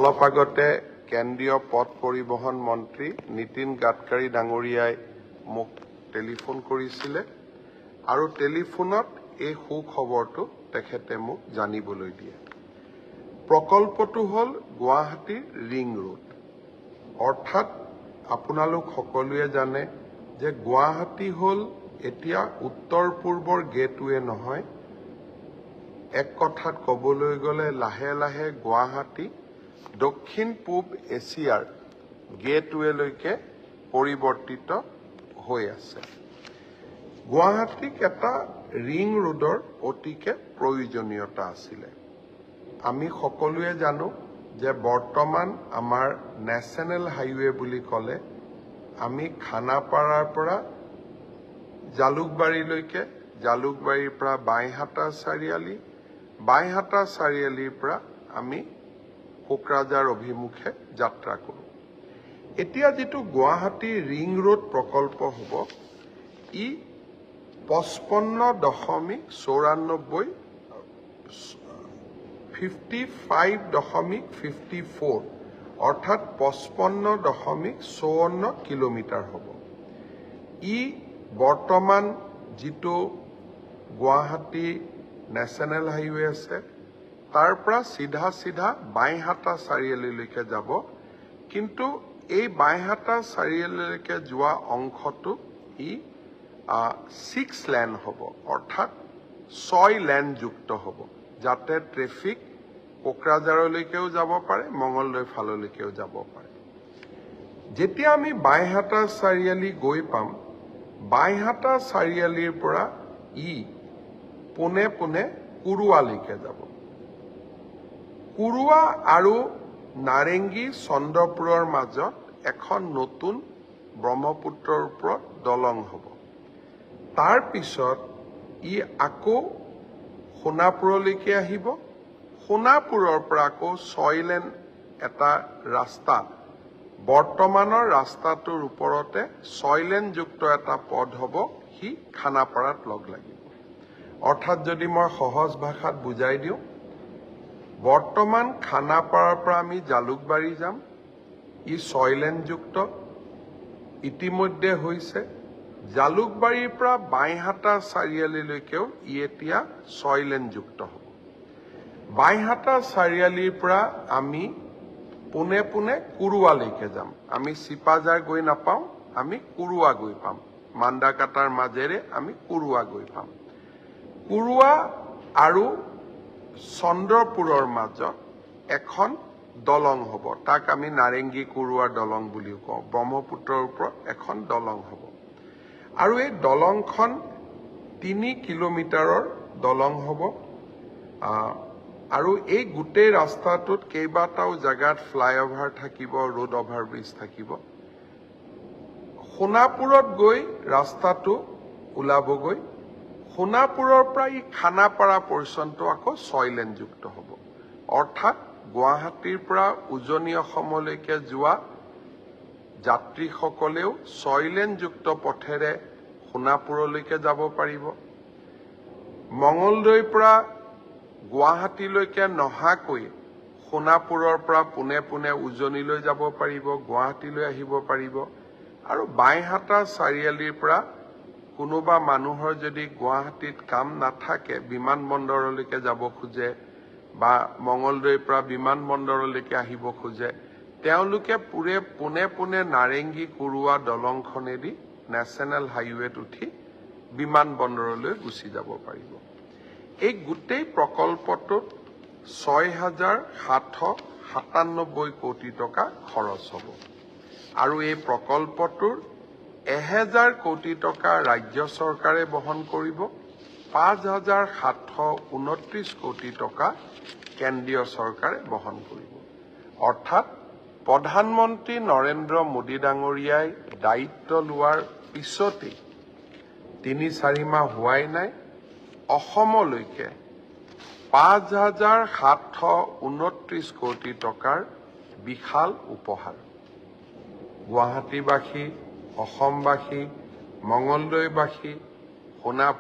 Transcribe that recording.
অলপ আগতে কেন্দ্ৰীয় পথ পৰিবহণ মন্ত্ৰী নীতিন গাডকাৰী ডাঙৰীয়াই মোক টেলিফোন কৰিছিলে আৰু টেলিফোনত এই সুখবৰটো তেখেতে মোক জানিবলৈ দিয়ে। প্ৰকল্পটো হ'ল গুৱাহাটীৰ ৰিং ৰোড, অৰ্থাৎ আপোনালোক সকলোৱে জানে যে গুৱাহাটী হ'ল এতিয়া উত্তৰ পূৰ্বৰ গেটৱে নহয়, এক কথাত ক'বলৈ গ'লে লাহে লাহে গুৱাহাটী দক্ষিণ পূব এছিয়াৰ গেটৱেলৈকে পৰিৱৰ্তিত হৈ আছে। গুৱাহাটীক এটা ৰিং ৰোডৰ অতিকে প্ৰয়োজনীয়তা আছিলে। আমি সকলোৱে জানো যে বৰ্তমান আমাৰ নেশ্যনেল হাইৱে বুলি ক'লে আমি খানাপাৰাৰ পৰা জালুকবাৰীলৈকে, জালুকবাৰীৰ পৰা বাইহাটা চাৰিআলি, বাইহাটা চাৰিআলিৰ পৰা আমি কোকৰাঝাৰ অভিমুখে যাত্ৰা কৰোঁ। এতিয়া যিটো গুৱাহাটী ৰিং ৰোড প্ৰকল্প হ'ব, ই 55.54 অৰ্থাৎ 55.54 কিলোমিটাৰ হ'ব। ই বৰ্তমান যিটো গুৱাহাটী নেশ্যনেল হাইৱে আছে তাৰ পৰা চিধা বাইহাটা চাৰিআলিলৈকে যাব, কিন্তু এই বাইহাটা চাৰিআলিলৈকে যোৱা অংশটো ই 6 লেন হ'ব, অৰ্থাৎ 6 লেনযুক্ত হ'ব, যাতে ট্ৰেফিক কোকৰাঝাৰলৈকেও যাব পাৰে, মঙলদৈ ফাললৈকেও যাব পাৰে। যেতিয়া আমি বাইহাটা চাৰিআলি গৈ পাম, বাইহাটা চাৰিআলিৰ পৰা ই পোনে পোনে কুৰুৱালৈকে যাব। কুৰুৱা আৰু নাৰেংগী চন্দ্ৰপুৰৰ মাজত এখন নতুন ব্ৰহ্মপুত্ৰৰ ওপৰত দলং হ'ব। তাৰ পিছত ই আকৌ সোণাপুৰলৈকে আহিব, সোণাপুৰৰ পৰা আকৌ 6 লেন এটা ৰাস্তা, বৰ্তমানৰ ৰাস্তাটোৰ ওপৰতে 6 লেনযুক্ত এটা পথ হ'ব, সি খানাপাৰাত লগ লাগিব। অৰ্থাৎ যদি মই সহজ ভাষাত বুজাই দিওঁ, বৰ্তমান খানাপাৰাৰ পৰা আমি জালুকবাৰী যাম, ই 6 লেনযুক্ত ইতিমধ্যে হৈছে। জালুকবাৰীৰ পৰা বাইহাটা চাৰিআলিলৈকেও ই এতিয়া 6 লেনযুক্ত হ'ব। বাইহাটা চাৰিআলিৰ পৰা আমি পোনে পোনে কুৰুৱালৈকে যাম। আমি চিপাঝাৰ গৈ নাপাওঁ, আমি কুৰুৱা গৈ পাম। মান্দাকাটাৰ মাজেৰে আমি কুৰুৱা গৈ পাম। কুৰুৱা আৰু চন্দ্ৰপুৰৰ মাজত এখন দলং হ'ব, তাক আমি নাৰেংগী কুৰুৱা দলং বুলিও কওঁ। ব্ৰহ্মপুত্ৰৰ ওপৰত এখন দলং হ'ব আৰু এই দলংখন 3 কিলোমিটাৰৰ দলং হ'ব। আৰু এই গোটেই ৰাস্তাটোত কেইবাটাও জেগাত ফ্লাইঅভাৰ থাকিব, ৰোড অভাৰব্ৰিজ থাকিব। সোণাপুৰত গৈ ৰাস্তাটো ওলাবগৈ, সোণাপুৰৰ পৰা ই খানাপাৰা পৰ্যন্ত আকৌ 6 লেনযুক্ত হ'ব। অৰ্থাৎ গুৱাহাটীৰ পৰা উজনি অসমলৈকে যোৱা যাত্ৰীসকলেও 6 লেনযুক্ত পথেৰে সোণাপুৰলৈকে যাব পাৰিব। মঙলদৈৰ পৰা গুৱাহাটীলৈকে নহাকৈ সোণাপুৰৰ পৰা পোনে পোনে উজনিলৈ যাব পাৰিব, গুৱাহাটীলৈ আহিব পাৰিব। আৰু বাইহাটা চাৰিআলিৰ পৰা কোনোবা মানুহৰ যদি গুৱাহাটীত কাম নাথাকে, বিমানবন্দৰলৈকে যাব খোজে বা মঙলদৈৰ পৰা বিমানবন্দৰলৈকে আহিব খোজে, তেওঁলোকে পোনে পোনে নাৰেংগী কুৰুৱা দলংখনেদি নেশ্যনেল হাইৱেত উঠি বিমানবন্দৰলৈ গুচি যাব পাৰিব। এই গোটেই প্ৰকল্পটোত 6,797 কোটি টকা খৰচ হ'ব আৰু এই প্ৰকল্পটোৰ 1,000 কোটি টকা ৰাজ্য চৰকাৰে বহন কৰিব, 5,729 কোটি টকা কেন্দ্ৰীয় চৰকাৰে বহন কৰিব। অৰ্থাৎ প্ৰধানমন্ত্ৰী নৰেন্দ্ৰ মোদী ডাঙৰীয়াই দায়িত্ব লোৱাৰ পিছতেই 3-4 মাহ হোৱাই নাই, অসমলৈকে 5,729 কোটি টকাৰ বিশাল উপহাৰ। গুৱাহাটীবাসী, অসমবাসী, মঙলদৈবাসী, সোণাপুৰ